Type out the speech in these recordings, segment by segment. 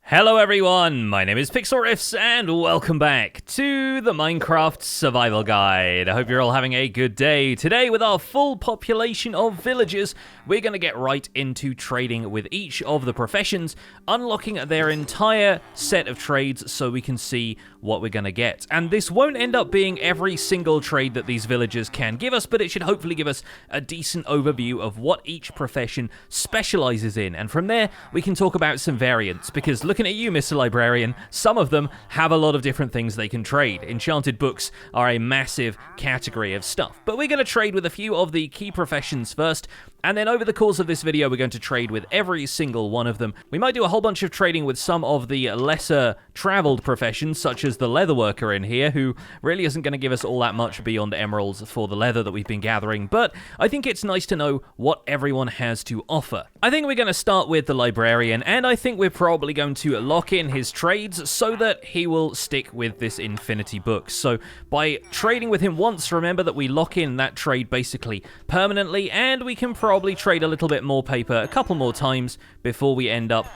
Hello everyone, my name is Pixlriffs and welcome back to the Minecraft Survival Guide. I hope you're all having a good day. Today, with our full population of villagers, we're going to get right into trading with each of the professions, unlocking their entire set of trades so we can see what we're going to get. And this won't end up being every single trade that these villagers can give us, but it should hopefully give us a decent overview of what each profession specializes in. And from there, we can talk about some variants, because looking at you, Mr. Librarian, some of them have a lot of different things they can trade. Enchanted books are a massive category of stuff. But we're going to trade with a few of the key professions first, and then over the course of this video, we're going to trade with every single one of them. We might do a whole bunch of trading with some of the lesser traveled professions, such as the leatherworker in here, who really isn't going to give us all that much beyond emeralds for the leather that we've been gathering, but I think it's nice to know what everyone has to offer. I think we're going to start with the librarian, and I think we're probably going to lock in his trades so that he will stick with this infinity book. So by trading with him once, remember that we lock in that trade basically permanently, and we can probably trade a little bit more paper a couple more times before we end up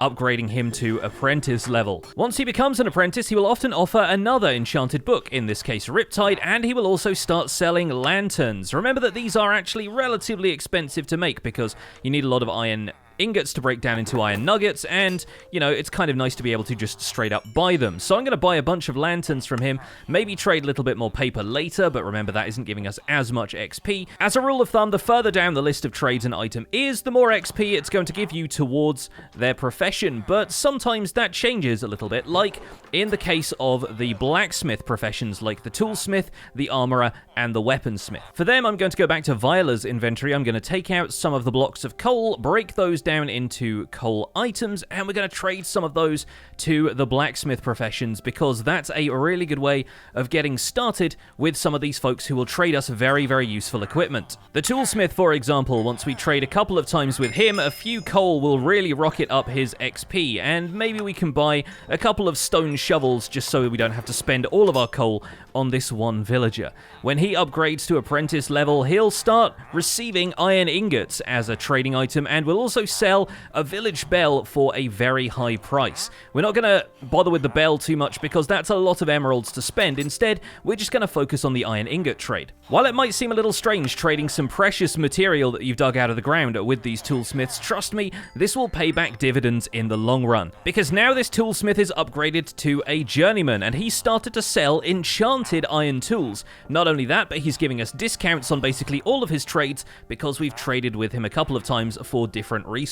upgrading him to apprentice level. Once he becomes an apprentice, he will often offer another enchanted book, in this case Riptide, and he will also start selling lanterns. Remember that these are actually relatively expensive to make because you need a lot of iron ingots to break down into iron nuggets, and, you know, it's kind of nice to be able to just straight up buy them. So I'm going to buy a bunch of lanterns from him, maybe trade a little bit more paper later, but remember that isn't giving us as much XP. As a rule of thumb, the further down the list of trades an item is, the more XP it's going to give you towards their profession, but sometimes that changes a little bit, like in the case of the blacksmith professions, like the toolsmith, the armorer, and the weaponsmith. For them, I'm going to go back to Viola's inventory. I'm going to take out some of the blocks of coal, break those down into coal items, and we're going to trade some of those to the blacksmith professions, because that's a really good way of getting started with some of these folks who will trade us very, very useful equipment. The toolsmith, for example, once we trade a couple of times with him, a few coal will really rocket up his XP, and maybe we can buy a couple of stone shovels just so we don't have to spend all of our coal on this one villager. When he upgrades to apprentice level, he'll start receiving iron ingots as a trading item, and will also sell a village bell for a very high price. We're not going to bother with the bell too much because that's a lot of emeralds to spend. Instead, we're just going to focus on the iron ingot trade. While it might seem a little strange trading some precious material that you've dug out of the ground with these toolsmiths, trust me, this will pay back dividends in the long run. Because now this toolsmith is upgraded to a journeyman, and he started to sell enchanted iron tools. Not only that, but he's giving us discounts on basically all of his trades because we've traded with him a couple of times for different resources.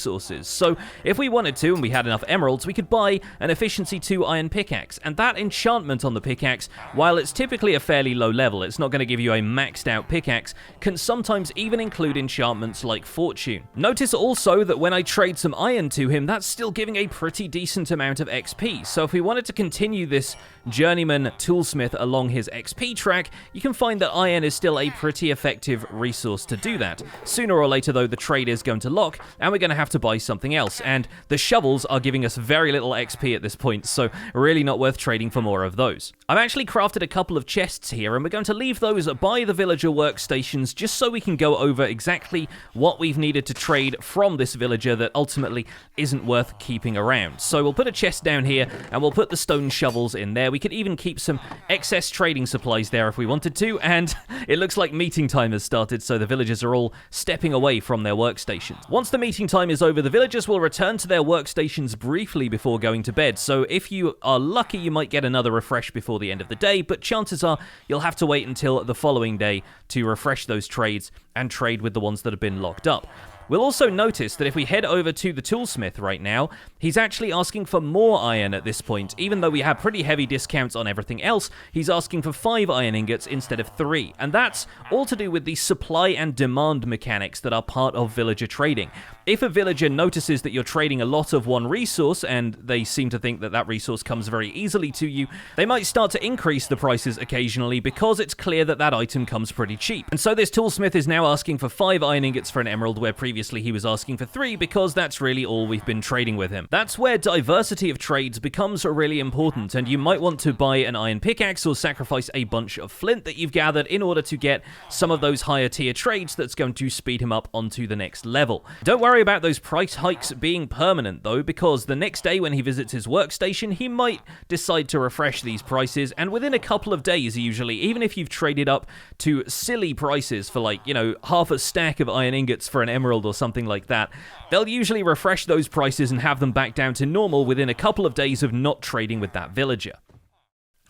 So if we wanted to, and we had enough emeralds, we could buy an efficiency 2 iron pickaxe, and that enchantment on the pickaxe, while it's typically a fairly low level, it's not going to give you a maxed out pickaxe, can sometimes even include enchantments like fortune. Notice also that when I trade some iron to him, that's still giving a pretty decent amount of XP. So if we wanted to continue this journeyman toolsmith along his XP track, you can find that iron is still a pretty effective resource to do that. Sooner or later though, the trade is going to lock, and we're going to have to buy something else, and the shovels are giving us very little XP at this point, so really not worth trading for more of those. I've actually crafted a couple of chests here, and we're going to leave those by the villager workstations just so we can go over exactly what we've needed to trade from this villager that ultimately isn't worth keeping around. So we'll put a chest down here, and we'll put the stone shovels in there. We could even keep some excess trading supplies there if we wanted to, and it looks like meeting time has started, so the villagers are all stepping away from their workstations. Once the meeting time is over, the villagers will return to their workstations briefly before going to bed, so if you are lucky, you might get another refresh before the end of the day, but chances are you'll have to wait until the following day to refresh those trades and trade with the ones that have been locked up. We'll also notice that if we head over to the toolsmith right now, he's actually asking for more iron at this point. Even though we have pretty heavy discounts on everything else, he's asking for 5 iron ingots instead of 3. And that's all to do with the supply and demand mechanics that are part of villager trading. If a villager notices that you're trading a lot of one resource, and they seem to think that that resource comes very easily to you, they might start to increase the prices occasionally because it's clear that that item comes pretty cheap. And so this toolsmith is now asking for 5 iron ingots for an emerald, where previously previously he was asking for 3 because that's really all we've been trading with him. That's where diversity of trades becomes really important, and you might want to buy an iron pickaxe or sacrifice a bunch of flint that you've gathered in order to get some of those higher tier trades that's going to speed him up onto the next level. Don't worry about those price hikes being permanent though, because the next day when he visits his workstation, he might decide to refresh these prices, and within a couple of days usually, even if you've traded up to silly prices for like, you know, half a stack of iron ingots for an emerald or something like that, they'll usually refresh those prices and have them back down to normal within a couple of days of not trading with that villager.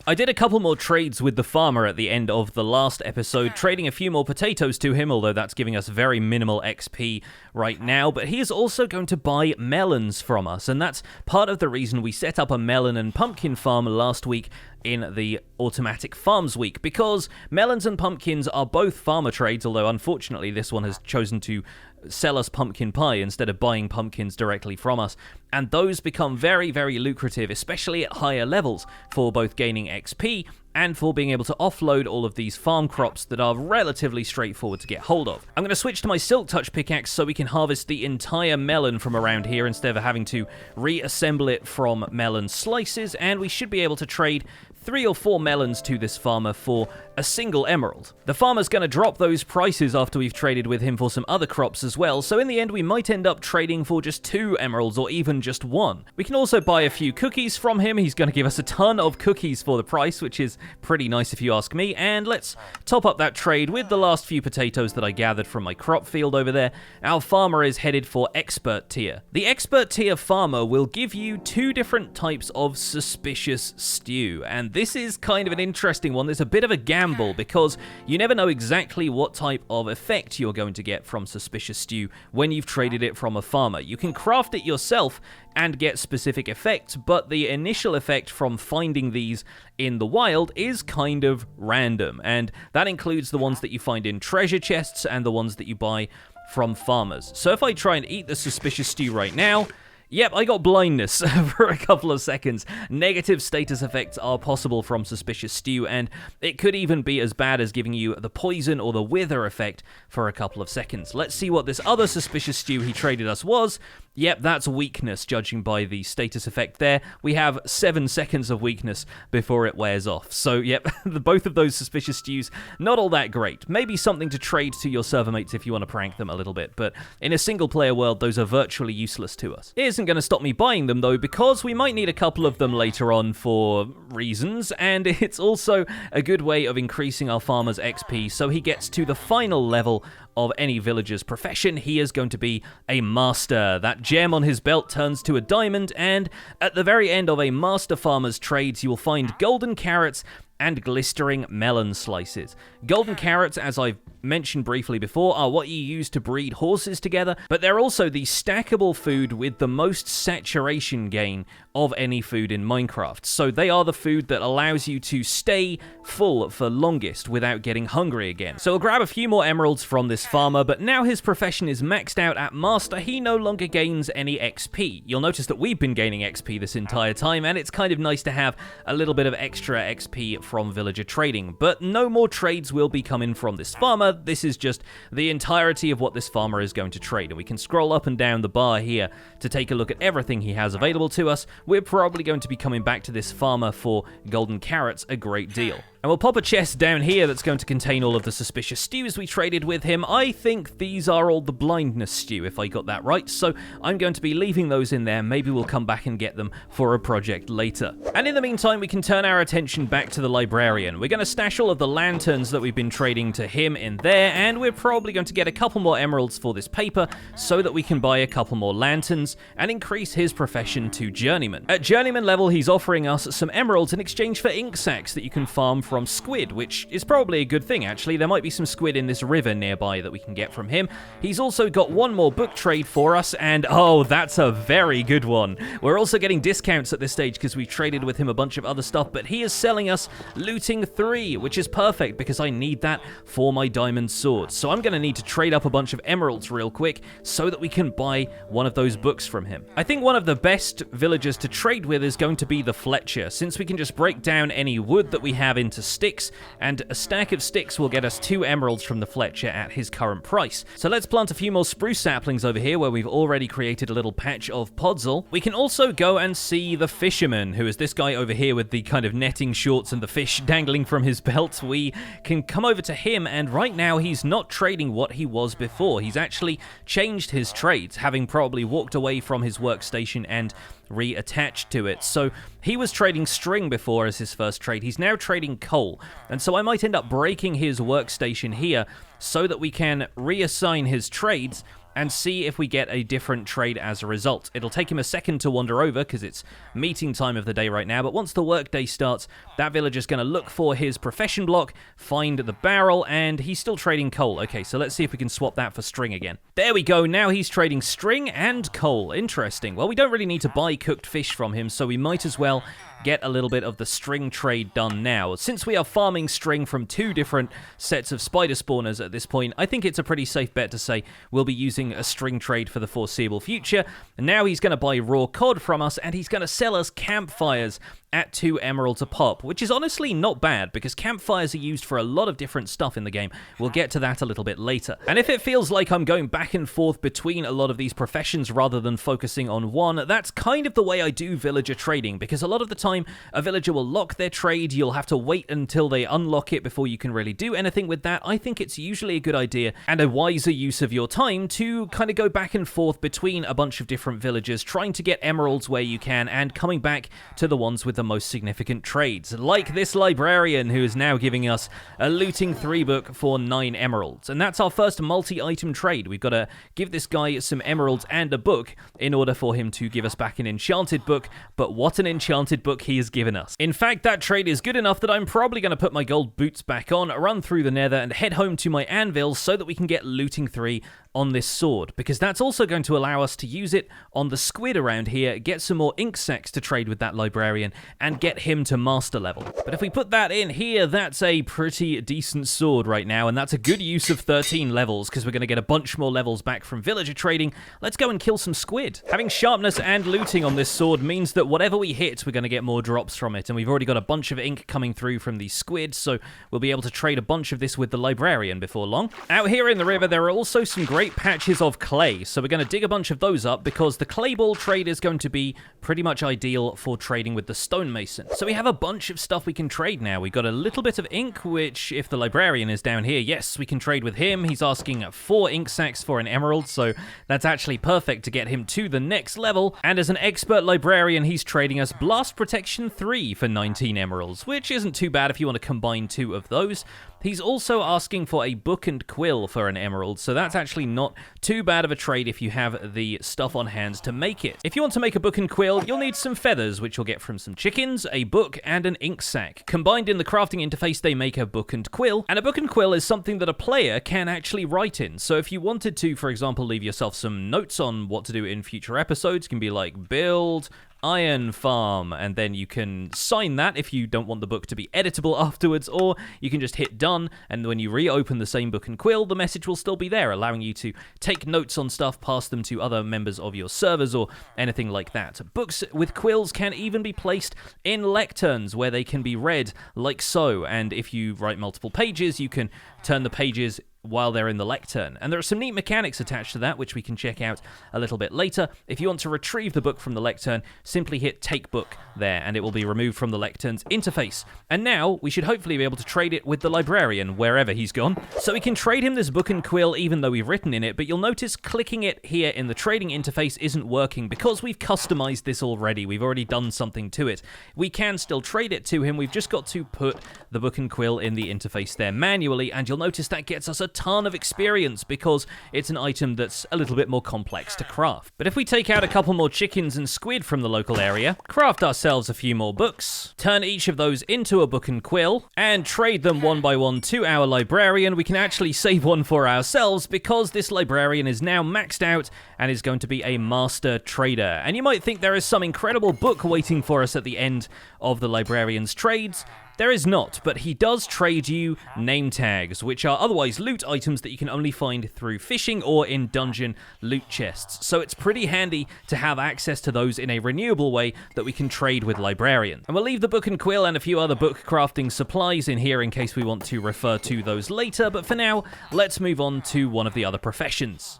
I did a couple more trades with the farmer at the end of the last episode, trading a few more potatoes to him, although that's giving us very minimal XP right now, but he is also going to buy melons from us, and that's part of the reason we set up a melon and pumpkin farm last week in the automatic farms week, because melons and pumpkins are both farmer trades, although unfortunately this one has chosen to sell us pumpkin pie instead of buying pumpkins directly from us, and those become very, very lucrative, especially at higher levels, for both gaining XP and for being able to offload all of these farm crops that are relatively straightforward to get hold of. I'm going to switch to my Silk Touch pickaxe so we can harvest the entire melon from around here instead of having to reassemble it from melon slices, and we should be able to trade 3 or 4 melons to this farmer for a single emerald. The farmer's going to drop those prices after we've traded with him for some other crops as well, so in the end we might end up trading for just 2 emeralds or even just 1. We can also buy a few cookies from him. He's going to give us a ton of cookies for the price, which is pretty nice if you ask me, and let's top up that trade with the last few potatoes that I gathered from my crop field over there. Our farmer is headed for expert tier. The expert tier farmer will give you 2 different types of suspicious stew, and this is kind of an interesting one. There's a bit of a gamble because you never know exactly what type of effect you're going to get from suspicious stew when you've traded it from a farmer. You can craft it yourself and get specific effects, but the initial effect from finding these in the wild is kind of random, and that includes the ones that you find in treasure chests and the ones that you buy from farmers. So if I try and eat the suspicious stew right now, yep, I got blindness for a couple of seconds. Negative status effects are possible from suspicious stew, and it could even be as bad as giving you the poison or the wither effect for a couple of seconds. Let's see what this other suspicious stew he traded us was. Yep, that's weakness, judging by the status effect there. We have 7 seconds of weakness before it wears off. So, yep, both of those suspicious stews, not all that great. Maybe something to trade to your server mates if you want to prank them a little bit, but in a single-player world, those are virtually useless to us. It isn't going to stop me buying them, though, because we might need a couple of them later on for reasons, and it's also a good way of increasing our farmer's XP, so he gets to the final level of any villager's profession. He is going to be a master. That gem on his belt turns to a diamond, and at the very end of a master farmer's trades, you will find golden carrots and glistering melon slices. Golden carrots, as I've mentioned briefly before, are what you use to breed horses together, but they're also the stackable food with the most saturation gain of any food in Minecraft. So they are the food that allows you to stay full for longest without getting hungry again. So we'll grab a few more emeralds from this farmer, but now his profession is maxed out at master, he no longer gains any XP. You'll notice that we've been gaining XP this entire time, and it's kind of nice to have a little bit of extra XP from villager trading, but no more trades will be coming from this farmer. This is just the entirety of what this farmer is going to trade, and we can scroll up and down the bar here to take a look at everything he has available to us. We're probably going to be coming back to this farmer for golden carrots a great deal. And we'll pop a chest down here that's going to contain all of the suspicious stews we traded with him. I think these are all the blindness stew, if I got that right, so I'm going to be leaving those in there. Maybe we'll come back and get them for a project later. And in the meantime, we can turn our attention back to the librarian. We're going to stash all of the lanterns that we've been trading to him in there, and we're probably going to get a couple more emeralds for this paper so that we can buy a couple more lanterns and increase his profession to journeyman. At journeyman level, he's offering us some emeralds in exchange for ink sacs that you can farm from squid, which is probably a good thing, actually. There might be some squid in this river nearby that we can get from him. He's also got one more book trade for us, and oh, that's a very good one. We're also getting discounts at this stage because we traded with him a bunch of other stuff, but he is selling us Looting 3, which is perfect because I need that for my diamond sword. So I'm going to need to trade up a bunch of emeralds real quick so that we can buy one of those books from him. I think one of the best villagers to trade with is going to be the Fletcher, since we can just break down any wood that we have into sticks, and a stack of sticks will get us 2 emeralds from the Fletcher at his current price. So let's plant a few more spruce saplings over here where we've already created a little patch of podzol. We can also go and see the fisherman, who is this guy over here with the kind of netting shorts and the fish dangling from his belt. We can come over to him, and right now he's not trading what he was before. He's actually changed his trades, having probably walked away from his workstation and reattached to it. So he was trading string before as his first trade. He's now trading coal, and so I might end up breaking his workstation here so that we can reassign his trades and see if we get a different trade as a result. It'll take him a second to wander over because it's meeting time of the day right now, but once the workday starts, that villager's going to look for his profession block, find the barrel, and he's still trading coal. Okay, so let's see if we can swap that for string again. There we go, now he's trading string and coal. Interesting. Well, we don't really need to buy cooked fish from him, so we might as well get a little bit of the string trade done now. Since we are farming string from 2 different sets of spider spawners at this point, I think it's a pretty safe bet to say we'll be using a string trade for the foreseeable future. And now he's going to buy raw cod from us, and he's going to sell us campfires at 2 emeralds a pop, which is honestly not bad because campfires are used for a lot of different stuff in the game. We'll get to that a little bit later. And if it feels like I'm going back and forth between a lot of these professions rather than focusing on one, that's kind of the way I do villager trading, because a lot of the time a villager will lock their trade, you'll have to wait until they unlock it before you can really do anything with that. I think it's usually a good idea and a wiser use of your time to kind of go back and forth between a bunch of different villagers, trying to get emeralds where you can and coming back to the ones with the most significant trades, like this librarian who is now giving us a looting 3 book for 9 emeralds. And that's our first multi-item trade. We've got to give this guy some emeralds and a book in order for him to give us back an enchanted book, but what an enchanted book he has given us. In fact, that trade is good enough that I'm probably going to put my gold boots back on, run through the nether, and head home to my anvil so that we can get looting 3 on this sword, because that's also going to allow us to use it on the squid around here, get some more ink sacs to trade with that librarian, and get him to master level. But if we put that in here, that's a pretty decent sword right now, and that's a good use of 13 levels, because we're going to get a bunch more levels back from villager trading. Let's go and kill some squid. Having sharpness and looting on this sword means that whatever we hit, we're going to get more drops from it, and we've already got a bunch of ink coming through from these squid, so we'll be able to trade a bunch of this with the librarian before long. Out here in the river, there are also some great patches of clay, so we're going to dig a bunch of those up because the clay ball trade is going to be pretty much ideal for trading with the stonemason. So we have a bunch of stuff we can trade now. We've got a little bit of ink, which if the librarian is down here, yes, we can trade with him. He's asking 4 ink sacs for an emerald, so that's actually perfect to get him to the next level. And as an expert librarian, he's trading us Blast Protection 3 for 19 emeralds, which isn't too bad if you want to combine 2 of those. He's also asking for a book and quill for an emerald, so that's actually not too bad of a trade if you have the stuff on hand to make it. If you want to make a book and quill, you'll need some feathers, which you'll get from some chickens, a book, and an ink sac. Combined in the crafting interface, they make a book and quill, and a book and quill is something that a player can actually write in. So if you wanted to, for example, leave yourself some notes on what to do in future episodes, it can be like build iron farm, and then you can sign that if you don't want the book to be editable afterwards, or you can just hit done, and when you reopen the same book and quill, the message will still be there, allowing you to take notes on stuff, pass them to other members of your servers, or anything like that. Books with quills can even be placed in lecterns, where they can be read like so, and if you write multiple pages, you can turn the pages while they're in the lectern. And there are some neat mechanics attached to that, which we can check out a little bit later. If you want to retrieve the book from the lectern, simply hit Take Book there, and it will be removed from the lectern's interface. And now, we should hopefully be able to trade it with the librarian, wherever he's gone. So we can trade him this book and quill, even though we've written in it, but you'll notice clicking it here in the trading interface isn't working, because we've customized this already. We've already done something to it. We can still trade it to him, we've just got to put the book and quill in the interface there manually, and you'll notice that gets us a ton of experience because it's an item that's a little bit more complex to craft. But if we take out a couple more chickens and squid from the local area, craft ourselves a few more books, turn each of those into a book and quill, and trade them one by one to our librarian, we can actually save one for ourselves because this librarian is now maxed out and is going to be a master trader. And you might think there is some incredible book waiting for us at the end of the librarian's trades, There is not, but he does trade you name tags, which are otherwise loot items that you can only find through fishing or in dungeon loot chests. So it's pretty handy to have access to those in a renewable way that we can trade with librarians. And we'll leave the book and quill and a few other book crafting supplies in here in case we want to refer to those later, but for now, let's move on to one of the other professions.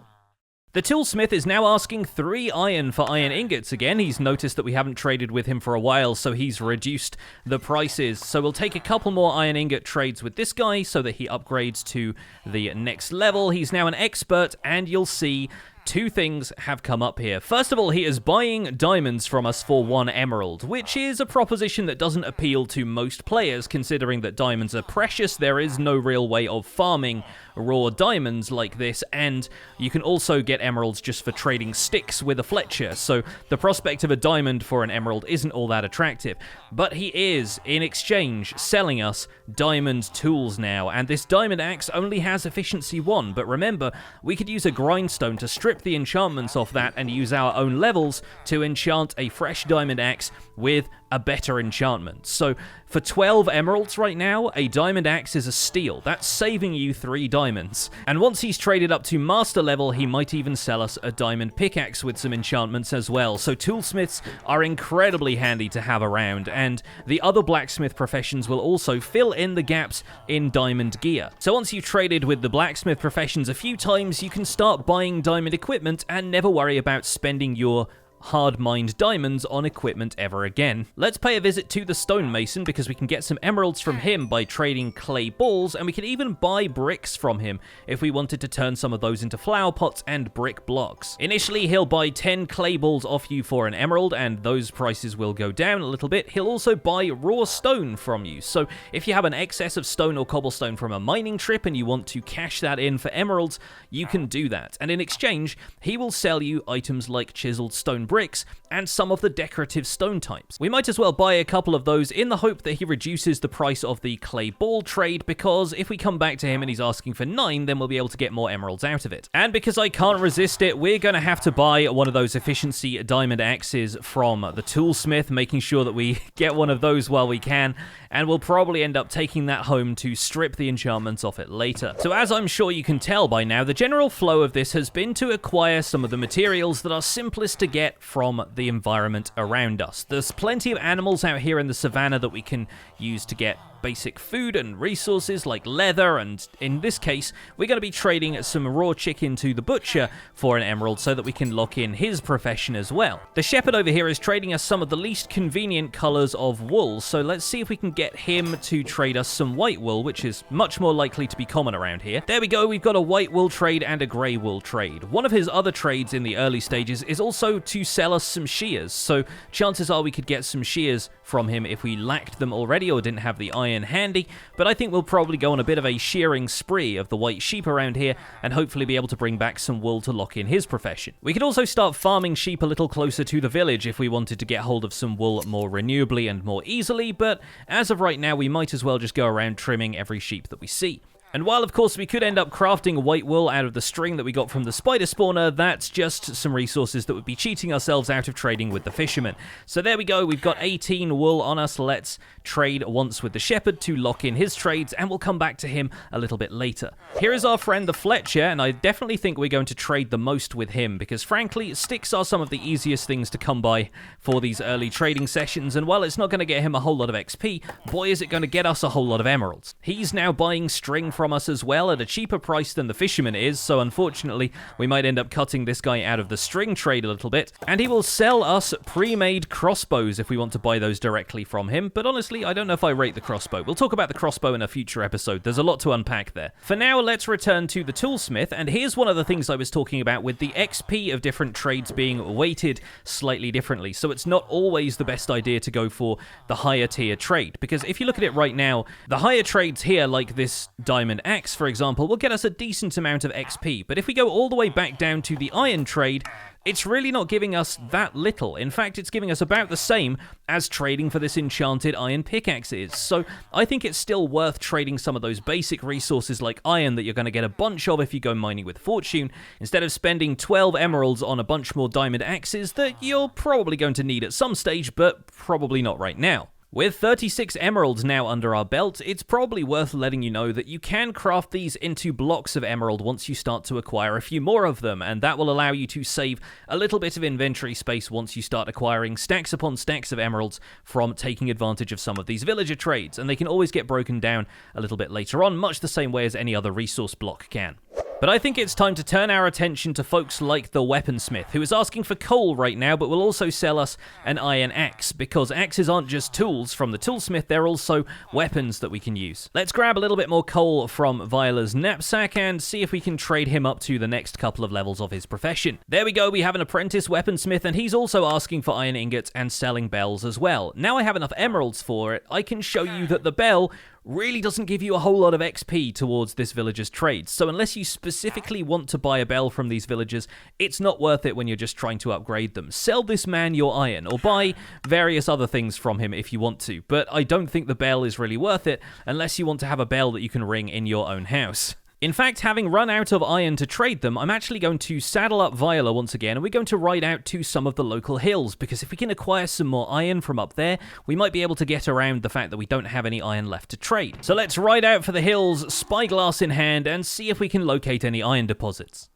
The toolsmith is now asking 3 iron for iron ingots again. He's noticed that we haven't traded with him for a while, so he's reduced the prices. So we'll take a couple more iron ingot trades with this guy so that he upgrades to the next level. He's now an expert, and you'll see 2 things have come up here. First of all, he is buying diamonds from us for 1 emerald, which is a proposition that doesn't appeal to most players, considering that diamonds are precious. There is no real way of farming raw diamonds like this, and you can also get emeralds just for trading sticks with a Fletcher, so the prospect of a diamond for an emerald isn't all that attractive. But he is, in exchange, selling us diamond tools now, and this diamond axe only has efficiency 1, but remember, we could use a grindstone to strip the enchantments off that and use our own levels to enchant a fresh diamond axe with a better enchantment. So for 12 emeralds right now, a diamond axe is a steal. That's saving you 3 diamonds. And once he's traded up to master level, he might even sell us a diamond pickaxe with some enchantments as well. So toolsmiths are incredibly handy to have around, and the other blacksmith professions will also fill in the gaps in diamond gear. So once you've traded with the blacksmith professions a few times, you can start buying diamond equipment and never worry about spending your hard-mined diamonds on equipment ever again. Let's pay a visit to the stonemason because we can get some emeralds from him by trading clay balls, and we can even buy bricks from him if we wanted to turn some of those into flower pots and brick blocks. Initially, he'll buy 10 clay balls off you for an emerald, and those prices will go down a little bit. He'll also buy raw stone from you, so if you have an excess of stone or cobblestone from a mining trip and you want to cash that in for emeralds, you can do that. And in exchange, he will sell you items like chiseled stone bricks and some of the decorative stone types. We might as well buy a couple of those in the hope that he reduces the price of the clay ball trade, because if we come back to him and he's asking for 9, then we'll be able to get more emeralds out of it. And because I can't resist it, we're going to have to buy one of those efficiency diamond axes from the toolsmith, making sure that we get one of those while we can, and we'll probably end up taking that home to strip the enchantments off it later. So as I'm sure you can tell by now, the general flow of this has been to acquire some of the materials that are simplest to get from the environment around us. There's plenty of animals out here in the savannah that we can use to get basic food and resources like leather, and in this case we're going to be trading some raw chicken to the butcher for an emerald so that we can lock in his profession as well. The shepherd over here is trading us some of the least convenient colors of wool, so let's see if we can get him to trade us some white wool, which is much more likely to be common around here. There we go, we've got a white wool trade and a grey wool trade. One of his other trades in the early stages is also to sell us some shears, so chances are we could get some shears from him if we lacked them already or didn't have the iron handy, but I think we'll probably go on a bit of a shearing spree of the white sheep around here and hopefully be able to bring back some wool to lock in his profession. We could also start farming sheep a little closer to the village if we wanted to get hold of some wool more renewably and more easily, but as of right now we might as well just go around trimming every sheep that we see. And while, of course, we could end up crafting white wool out of the string that we got from the spider spawner, that's just some resources that would be cheating ourselves out of trading with the fisherman. So there we go, we've got 18 wool on us. Let's trade once with the shepherd to lock in his trades, and we'll come back to him a little bit later. Here is our friend the Fletcher, and I definitely think we're going to trade the most with him, because frankly, sticks are some of the easiest things to come by for these early trading sessions, and while it's not going to get him a whole lot of XP, boy is it going to get us a whole lot of emeralds. He's now buying string from us as well at a cheaper price than the fisherman is, so unfortunately we might end up cutting this guy out of the string trade a little bit, and he will sell us pre-made crossbows if we want to buy those directly from him, but honestly I don't know if I rate the crossbow. We'll talk about the crossbow in a future episode, there's a lot to unpack there. For now, let's return to the toolsmith, and here's one of the things I was talking about with the XP of different trades being weighted slightly differently, so it's not always the best idea to go for the higher tier trade, because if you look at it right now, the higher trades here, like this diamond axe for example, will get us a decent amount of XP, but if we go all the way back down to the iron trade, it's really not giving us that little. In fact, it's giving us about the same as trading for this enchanted iron pickaxe is. So I think it's still worth trading some of those basic resources like iron that you're going to get a bunch of if you go mining with fortune, instead of spending 12 emeralds on a bunch more diamond axes that you're probably going to need at some stage, but probably not right now. With 36 emeralds now under our belt, it's probably worth letting you know that you can craft these into blocks of emerald once you start to acquire a few more of them, and that will allow you to save a little bit of inventory space once you start acquiring stacks upon stacks of emeralds from taking advantage of some of these villager trades, and they can always get broken down a little bit later on, much the same way as any other resource block can. But I think it's time to turn our attention to folks like the weaponsmith, who is asking for coal right now, but will also sell us an iron axe, because axes aren't just tools from the toolsmith, they're also weapons that we can use. Let's grab a little bit more coal from Viola's knapsack and see if we can trade him up to the next couple of levels of his profession. There we go, we have an apprentice weaponsmith, and he's also asking for iron ingots and selling bells as well. Now I have enough emeralds for it, I can show you that the bell really doesn't give you a whole lot of XP towards this villager's trade, so unless you specifically want to buy a bell from these villagers, it's not worth it when you're just trying to upgrade them. Sell this man your iron, or buy various other things from him if you want to, but I don't think the bell is really worth it unless you want to have a bell that you can ring in your own house. In fact, having run out of iron to trade them, I'm actually going to saddle up Viola once again, and we're going to ride out to some of the local hills, because if we can acquire some more iron from up there, we might be able to get around the fact that we don't have any iron left to trade. So let's ride out for the hills, spyglass in hand, and see if we can locate any iron deposits.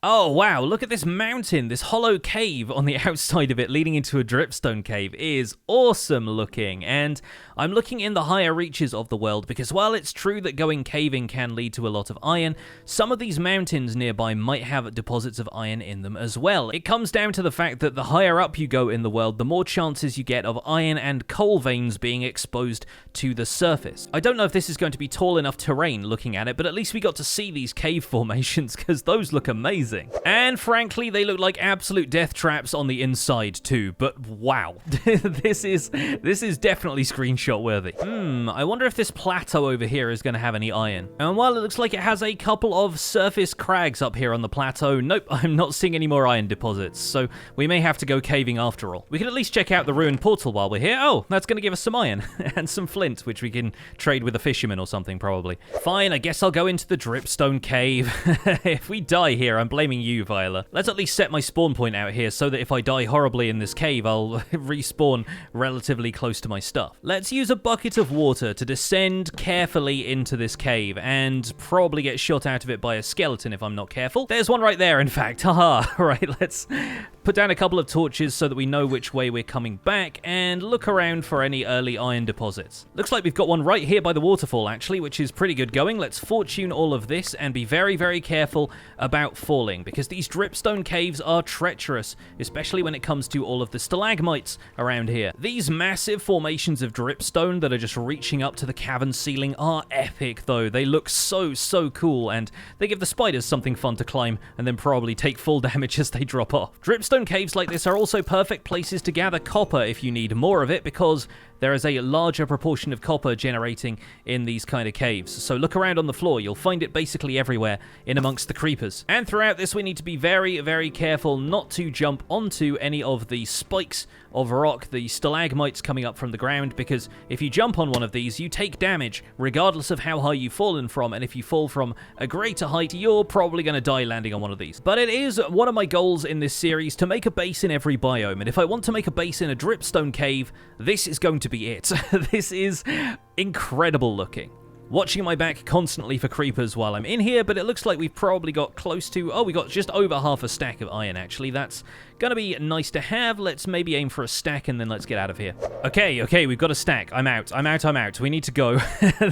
Oh wow, look at this mountain, this hollow cave on the outside of it leading into a dripstone cave is awesome looking, and I'm looking in the higher reaches of the world because while it's true that going caving can lead to a lot of iron, some of these mountains nearby might have deposits of iron in them as well. It comes down to the fact that the higher up you go in the world, the more chances you get of iron and coal veins being exposed to the surface. I don't know if this is going to be tall enough terrain looking at it, but at least we got to see these cave formations because those look amazing. And frankly, they look like absolute death traps on the inside too, but wow. this is definitely screenshot worthy. I wonder if this plateau over here is going to have any iron. And while it looks like it has a couple of surface crags up here on the plateau, nope, I'm not seeing any more iron deposits, so we may have to go caving after all. We can at least check out the ruined portal while we're here. Oh, that's going to give us some iron and some flint, which we can trade with a fisherman or something probably. Fine, I guess I'll go into the Dripstone Cave. If we die here, I'm blaming you, Viola. Let's at least set my spawn point out here so that if I die horribly in this cave, I'll respawn relatively close to my stuff. Let's use a bucket of water to descend carefully into this cave and probably get shot out of it by a skeleton if I'm not careful. There's one right there, in fact. Haha. Right, let's put down a couple of torches so that we know which way we're coming back and look around for any early iron deposits. Looks like we've got one right here by the waterfall, actually, which is pretty good going. Let's fortune all of this and be very, very careful about falling, because these dripstone caves are treacherous, especially when it comes to all of the stalagmites around here. These massive formations of dripstone that are just reaching up to the cavern ceiling are epic, though. They look so, so cool, and they give the spiders something fun to climb and then probably take full damage as they drop off. Dripstone caves like this are also perfect places to gather copper if you need more of it, because there is a larger proportion of copper generating in these kind of caves. So look around on the floor, you'll find it basically everywhere in amongst the creepers. And throughout this we need to be very, very careful not to jump onto any of the spikes of rock, the stalagmites coming up from the ground, because if you jump on one of these, you take damage regardless of how high you've fallen from, and if you fall from a greater height, you're probably going to die landing on one of these. But it is one of my goals in this series to make a base in every biome, and if I want to make a base in a dripstone cave, this is going to be it. This is incredible looking. Watching my back constantly for creepers while I'm in here, but it looks like we've probably got close to... Oh, we got just over half a stack of iron, actually. That's gonna be nice to have. Let's maybe aim for a stack, and then let's get out of here. Okay, we've got a stack. I'm out. We need to go.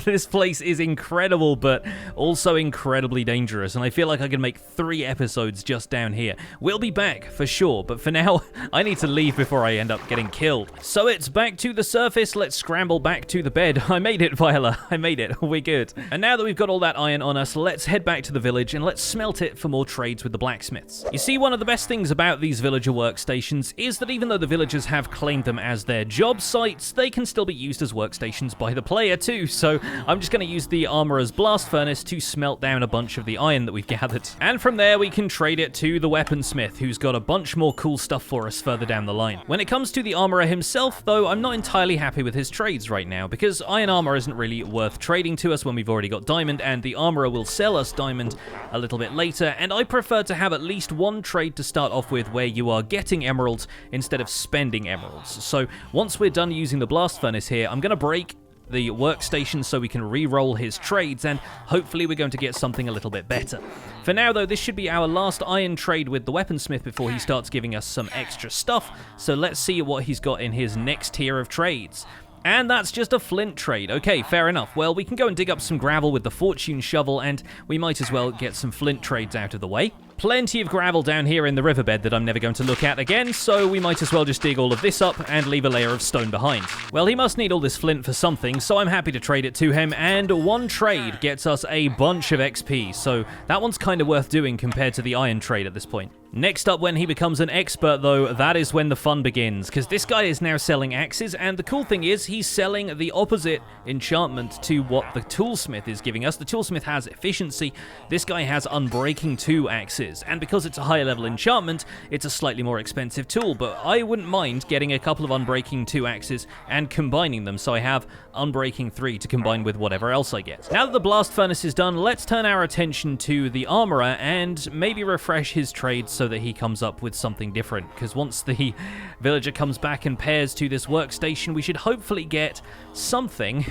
This place is incredible, but also incredibly dangerous, and I feel like I can make 3 episodes just down here. We'll be back, for sure, but for now, I need to leave before I end up getting killed. So it's back to the surface. Let's scramble back to the bed. I made it, Viola. I made it. We're good. And now that we've got all that iron on us, let's head back to the village and let's smelt it for more trades with the blacksmiths. You see, one of the best things about these villager workstations is that even though the villagers have claimed them as their job sites, they can still be used as workstations by the player too. So I'm just going to use the armorer's blast furnace to smelt down a bunch of the iron that we've gathered. And from there we can trade it to the weaponsmith, who's got a bunch more cool stuff for us further down the line. When it comes to the armorer himself, though, I'm not entirely happy with his trades right now, because iron armor isn't really worth trading to us when we've already got diamond, and the armorer will sell us diamond a little bit later, and I prefer to have at least one trade to start off with where you you are getting emeralds instead of spending emeralds. So once we're done using the blast furnace here, I'm going to break the workstation so we can re-roll his trades, and hopefully we're going to get something a little bit better. For now though, this should be our last iron trade with the weaponsmith before he starts giving us some extra stuff, so let's see what he's got in his next tier of trades. And that's just a flint trade. Okay, fair enough. Well, we can go and dig up some gravel with the fortune shovel, and we might as well get some flint trades out of the way. Plenty of gravel down here in the riverbed that I'm never going to look at again, so we might as well just dig all of this up and leave a layer of stone behind. Well, he must need all this flint for something, so I'm happy to trade it to him, and one trade gets us a bunch of XP, so that one's kind of worth doing compared to the iron trade at this point. Next up, when he becomes an expert, though, that is when the fun begins, because this guy is now selling axes, and the cool thing is he's selling the opposite enchantment to what the toolsmith is giving us. The toolsmith has efficiency, this guy has unbreaking 2 axes, and because it's a higher level enchantment, it's a slightly more expensive tool, but I wouldn't mind getting a couple of unbreaking 2 axes and combining them, so I have unbreaking 3 to combine with whatever else I get. Now that the blast furnace is done, let's turn our attention to the armorer and maybe refresh his trade so that he comes up with something different, because once the villager comes back and pairs to this workstation, we should hopefully get something.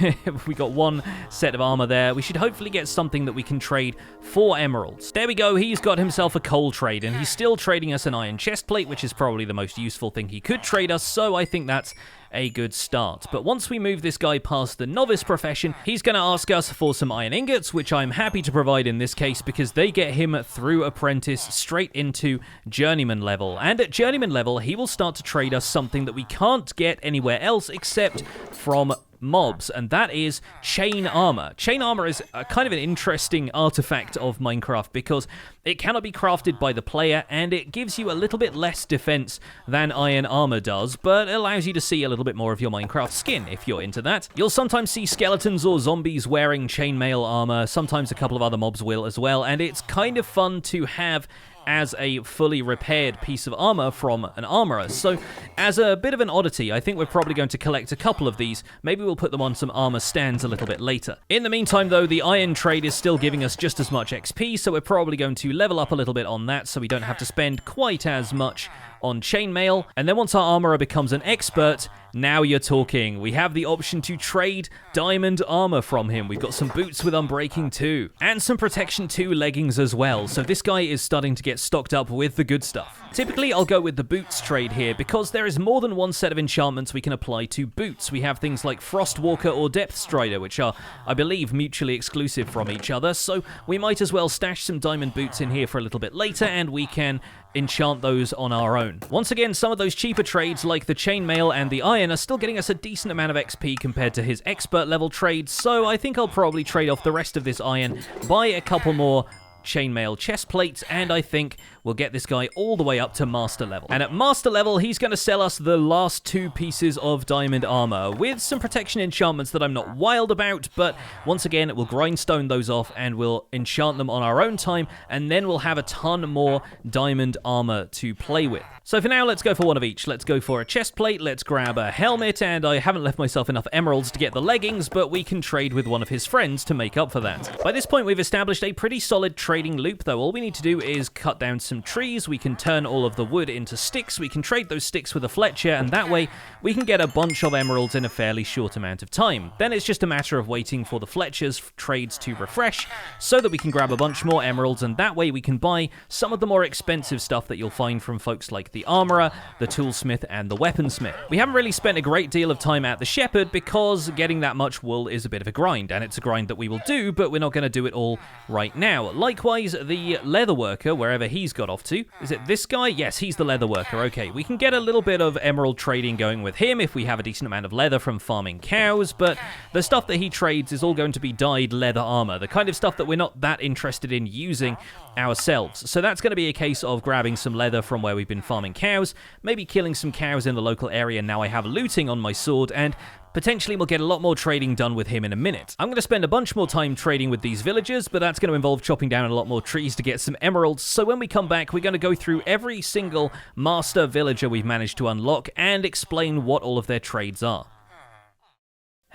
We got one set of armor there. We should hopefully get something that we can trade for emeralds. There we go. He's got himself a coal trade, and he's still trading us an iron chest plate, which is probably the most useful thing he could trade us, so I think that's a good start. But once we move this guy past the novice profession, he's going to ask us for some iron ingots, which I'm happy to provide in this case because they get him through apprentice straight into journeyman level. And at journeyman level, he will start to trade us something that we can't get anywhere else except from mobs, and that is chain armor. Chain armor is a kind of an interesting artifact of Minecraft because it cannot be crafted by the player, and it gives you a little bit less defense than iron armor does, but allows you to see a little bit more of your Minecraft skin if you're into that. You'll sometimes see skeletons or zombies wearing chainmail armor, sometimes a couple of other mobs will as well, and it's kind of fun to have as a fully repaired piece of armor from an armorer. So as a bit of an oddity, I think we're probably going to collect a couple of these. Maybe we'll put them on some armor stands a little bit later. In the meantime though, the iron trade is still giving us just as much XP, so we're probably going to level up a little bit on that so we don't have to spend quite as much on chainmail. And then once our armorer becomes an expert, now you're talking. We have the option to trade diamond armor from him. We've got some boots with unbreaking 2 and some protection 2 leggings as well. So this guy is starting to get stocked up with the good stuff. Typically, I'll go with the boots trade here because there is more than one set of enchantments we can apply to boots. We have things like Frostwalker or Depth Strider, which are, I believe, mutually exclusive from each other. So we might as well stash some diamond boots in here for a little bit later, and we can enchant those on our own. Once again, some of those cheaper trades like the chainmail and the iron are still getting us a decent amount of XP compared to his expert level trades, so I think I'll probably trade off the rest of this iron, buy a couple more chainmail chest plates, and I think we'll get this guy all the way up to master level. And at master level, he's going to sell us the last 2 pieces of diamond armor with some protection enchantments that I'm not wild about, but once again, we'll grindstone those off and we'll enchant them on our own time, and then we'll have a ton more diamond armor to play with. So for now, let's go for one of each. Let's go for a chest plate, let's grab a helmet, and I haven't left myself enough emeralds to get the leggings, but we can trade with one of his friends to make up for that. By this point, we've established a pretty solid trading loop, though. All we need to do is cut down some trees, we can turn all of the wood into sticks, we can trade those sticks with a Fletcher, and that way we can get a bunch of emeralds in a fairly short amount of time. Then it's just a matter of waiting for the Fletcher's trades to refresh so that we can grab a bunch more emeralds, and that way we can buy some of the more expensive stuff that you'll find from folks like the armorer, the toolsmith, and the weaponsmith. We haven't really spent a great deal of time at the shepherd because getting that much wool is a bit of a grind, and it's a grind that we will do, but we're not going to do it all right now. Likewise, the leather worker, wherever he's got off to. Is it this guy? Yes, he's the leather worker. Okay, we can get a little bit of emerald trading going with him if we have a decent amount of leather from farming cows, but the stuff that he trades is all going to be dyed leather armor, the kind of stuff that we're not that interested in using ourselves. So that's going to be a case of grabbing some leather from where we've been farming cows, maybe killing some cows in the local area now I have looting on my sword, and potentially we'll get a lot more trading done with him in a minute. I'm going to spend a bunch more time trading with these villagers, but that's going to involve chopping down a lot more trees to get some emeralds, so when we come back, we're going to go through every single master villager we've managed to unlock and explain what all of their trades are.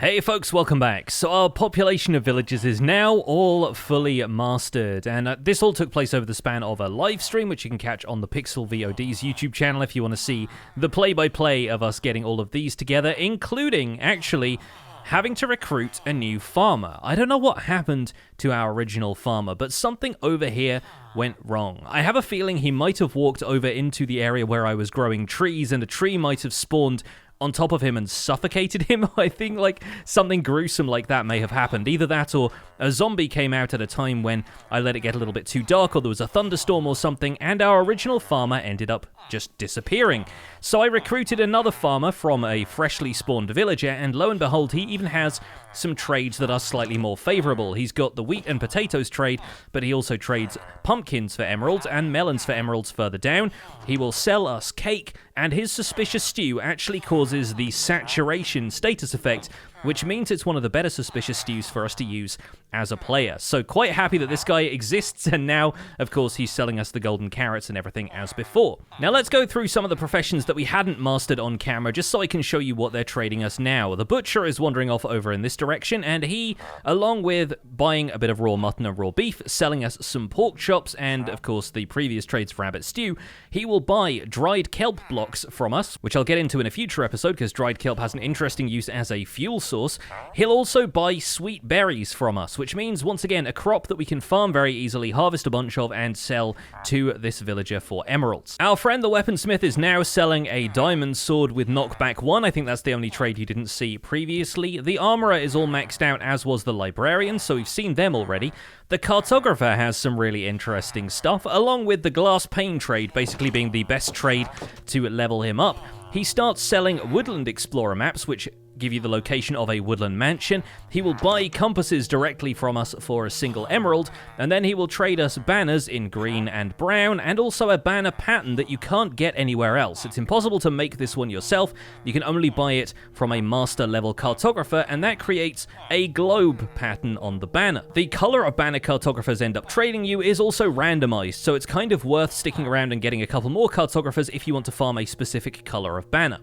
Hey folks, welcome back. So our population of villages is now all fully mastered, and this all took place over the span of a live stream, which you can catch on the Pixel VOD's YouTube channel if you want to see the play-by-play of us getting all of these together, including, actually, having to recruit a new farmer. I don't know what happened to our original farmer, but something over here went wrong. I have a feeling he might have walked over into the area where I was growing trees, and a tree might have spawned on top of him and suffocated him. I think like something gruesome like that may have happened. Either that or a zombie came out at a time when I let it get a little bit too dark, or there was a thunderstorm or something, and our original farmer ended up just disappearing. So I recruited another farmer from a freshly spawned villager, and lo and behold, he even has some trades that are slightly more favorable. He's got the wheat and potatoes trade, but he also trades pumpkins for emeralds and melons for emeralds further down. He will sell us cake, and his suspicious stew actually causes the saturation status effect, which means it's one of the better suspicious stews for us to use as a player. So quite happy that this guy exists, and now, of course, he's selling us the golden carrots and everything as before. Now let's go through some of the professions that we hadn't mastered on camera, just so I can show you what they're trading us now. The butcher is wandering off over in this direction, and he, along with buying a bit of raw mutton and raw beef, selling us some pork chops, and, of course, the previous trades for rabbit stew, he will buy dried kelp blocks from us, which I'll get into in a future episode, because dried kelp has an interesting use as a fuel source. He'll also buy sweet berries from us, which means, once again, a crop that we can farm very easily, harvest a bunch of, and sell to this villager for emeralds. Our friend the weaponsmith is now selling a diamond sword with knockback 1. I think that's the only trade you didn't see previously. The armorer is all maxed out, as was the librarian, so we've seen them already. The cartographer has some really interesting stuff, along with the glass pane trade basically being the best trade to level him up. He starts selling woodland explorer maps, which give you the location of a woodland mansion. He will buy compasses directly from us for a single emerald, and then he will trade us banners in green and brown, and also a banner pattern that you can't get anywhere else. It's impossible to make this one yourself. You can only buy it from a master level cartographer, and that creates a globe pattern on the banner. The color of banner cartographers end up trading you is also randomized, so it's kind of worth sticking around and getting a couple more cartographers if you want to farm a specific color of banner.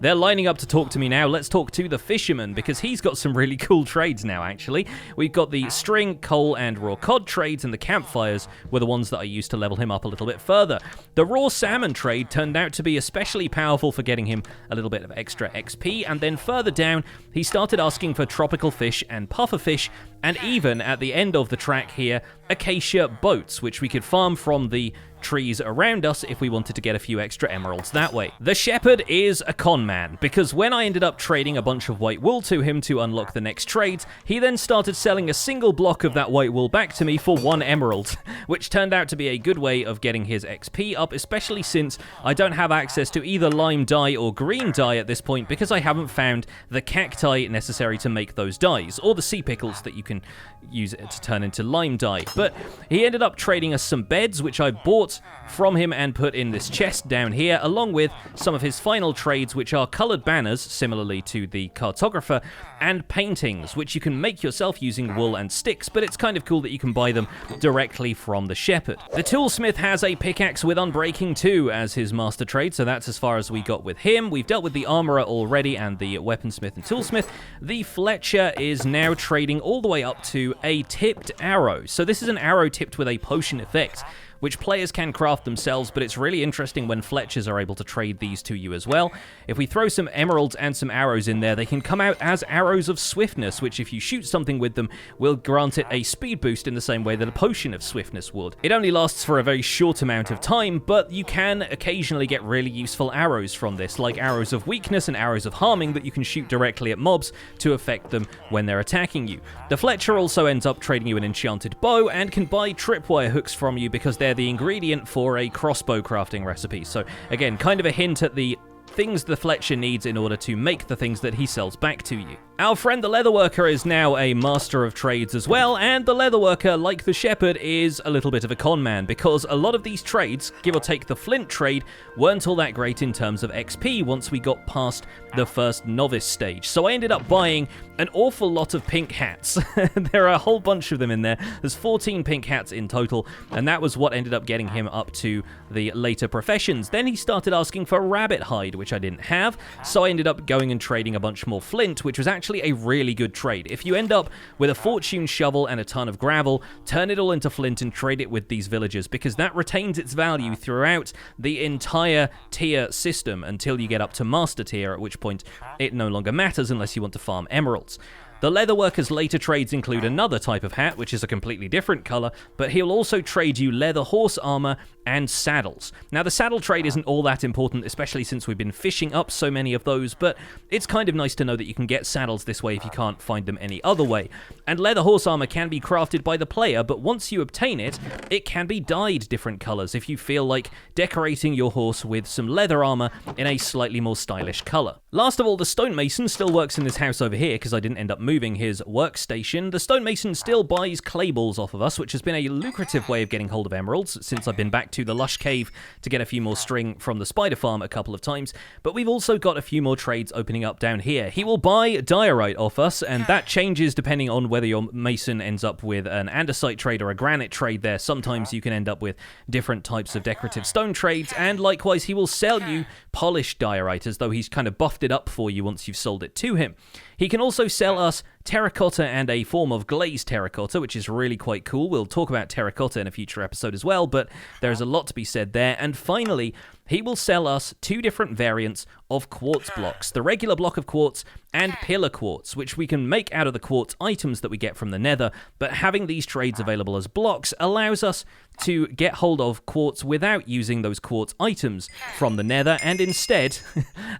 They're lining up to talk to me now. Let's talk to the fisherman, because he's got some really cool trades now, actually. We've got the string, coal, and raw cod trades, and the campfires were the ones that I used to level him up a little bit further. The raw salmon trade turned out to be especially powerful for getting him a little bit of extra XP, and then further down, he started asking for tropical fish and puffer fish, and even at the end of the track here, acacia boats, which we could farm from the trees around us if we wanted to get a few extra emeralds that way. The shepherd is a con man, because when I ended up trading a bunch of white wool to him to unlock the next trades, he then started selling a single block of that white wool back to me for 1 emerald, which turned out to be a good way of getting his XP up, especially since I don't have access to either lime dye or green dye at this point, because I haven't found the cacti necessary to make those dyes, or the sea pickles that you can use it to turn into lime dye. But he ended up trading us some beds, which I bought from him and put in this chest down here, along with some of his final trades, which are colored banners, similarly to the cartographer, and paintings, which you can make yourself using wool and sticks, but it's kind of cool that you can buy them directly from the shepherd. The toolsmith has a pickaxe with unbreaking 2 as his master trade, so that's as far as we got with him. We've dealt with the armorer already and the weaponsmith and toolsmith. The fletcher is now trading all the way up to a tipped arrow. So this is an arrow tipped with a potion effect, which players can craft themselves, but it's really interesting when Fletchers are able to trade these to you as well. If we throw some emeralds and some arrows in there, they can come out as arrows of swiftness, which if you shoot something with them, will grant it a speed boost in the same way that a potion of swiftness would. It only lasts for a very short amount of time, but you can occasionally get really useful arrows from this, like arrows of weakness and arrows of harming that you can shoot directly at mobs to affect them when they're attacking you. The Fletcher also ends up trading you an enchanted bow and can buy tripwire hooks from you because they're the ingredient for a crossbow crafting recipe. So again, kind of a hint at the things the Fletcher needs in order to make the things that he sells back to you. Our friend the leatherworker is now a master of trades as well, and the leatherworker, like the shepherd, is a little bit of a con man, because a lot of these trades, give or take the flint trade, weren't all that great in terms of XP once we got past the first novice stage. So I ended up buying an awful lot of pink hats. There are a whole bunch of them in there. There's 14 pink hats in total, and that was what ended up getting him up to the later professions. Then he started asking for rabbit hide, which I didn't have, so I ended up going and trading a bunch more flint, which was actually actually a really good trade. If you end up with a fortune shovel and a ton of gravel, turn it all into flint and trade it with these villagers, because that retains its value throughout the entire tier system until you get up to master tier, at which point it no longer matters unless you want to farm emeralds. The leatherworker's later trades include another type of hat, which is a completely different color, but he'll also trade you leather horse armor and saddles. Now, the saddle trade isn't all that important, especially since we've been fishing up so many of those, but it's kind of nice to know that you can get saddles this way if you can't find them any other way. And leather horse armor can be crafted by the player, but once you obtain it, it can be dyed different colors if you feel like decorating your horse with some leather armor in a slightly more stylish color. Last of all, the stonemason still works in this house over here because I didn't end up moving his workstation. The stonemason still buys clay balls off of us, which has been a lucrative way of getting hold of emeralds since I've been back to the lush cave to get a few more string from the spider farm a couple of times. But we've also got a few more trades opening up down here. He will buy diorite off us, and that changes depending on whether your mason ends up with an andesite trade or a granite trade there. Sometimes you can end up with different types of decorative stone trades, and likewise he will sell you polished diorite as though he's kind of buffed it up for you once you've sold it to him. He can also sell us terracotta and a form of glazed terracotta, which is really quite cool. We'll talk about terracotta in a future episode as well, but there's a lot to be said there. And finally, he will sell us two different variants of quartz blocks, the regular block of quartz and pillar quartz, which we can make out of the quartz items that we get from the nether, but having these trades available as blocks allows us to get hold of quartz without using those quartz items from the nether, and instead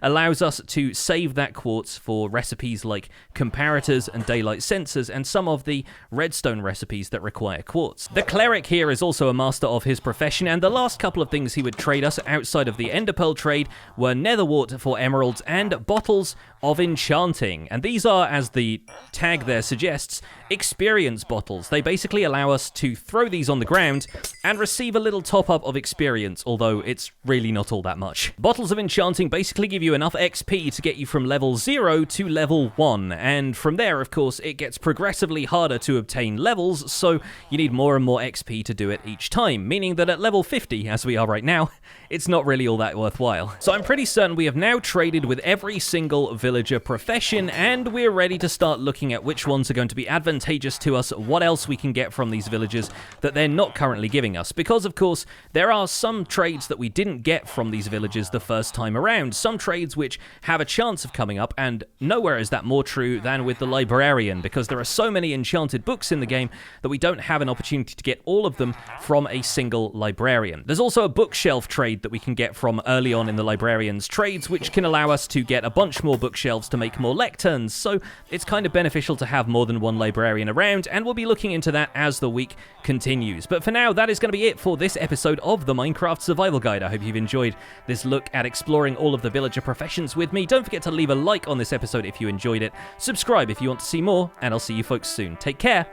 allows us to save that quartz for recipes like comparators and daylight sensors and some of the redstone recipes that require quartz. The cleric here is also a master of his profession, and the last couple of things he would trade us outside of the enderpearl trade were netherwort for emeralds and bottles of enchanting. And these are, as the tag there suggests, experience bottles. They basically allow us to throw these on the ground and receive a little top-up of experience, although it's really not all that much. Bottles of enchanting basically give you enough XP to get you from level 0 to level 1, and from there, of course, it gets progressively harder to obtain levels, so you need more and more XP to do it each time, meaning that at level 50, as we are right now, it's not really all that worthwhile. So I'm pretty certain we have now traded with every single villager profession, and we're ready to start looking at which ones are going to be advantageous to us, what else we can get from these villagers that they're not currently giving us. Because, of course, there are some trades that we didn't get from these villagers the first time around, some trades which have a chance of coming up, and nowhere is that more true than with the librarian, because there are so many enchanted books in the game that we don't have an opportunity to get all of them from a single librarian. There's also a bookshelf trade that we can get from early on in the librarian's trades, which can allow us to get a bunch more bookshelves to make more lecterns, so it's kind of beneficial to have more than one librarian around, and we'll be looking into that as the week continues. But for now, that is going to be it for this episode of the Minecraft Survival Guide. I hope you've enjoyed this look at exploring all of the villager professions with me. Don't forget to leave a like on this episode if you enjoyed it, subscribe if you want to see more, and I'll see you folks soon. Take care,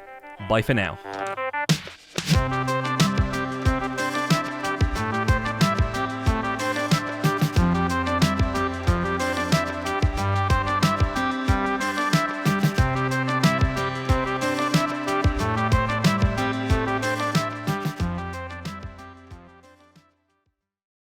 bye for now.